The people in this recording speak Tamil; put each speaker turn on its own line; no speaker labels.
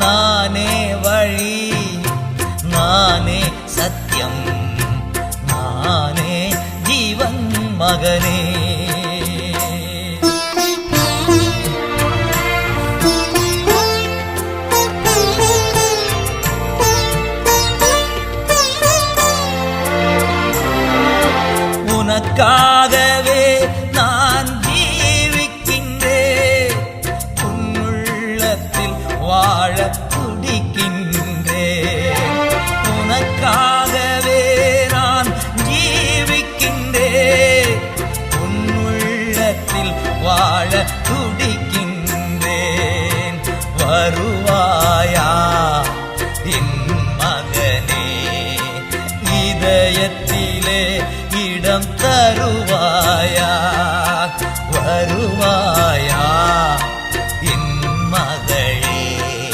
நானே வழி, நானே சத்தியம், நானே ஜீவன் மகனே. உனக்காகவே நான் ஜீவிக்கின்றேன், உன் உள்ளத்தில் வாழ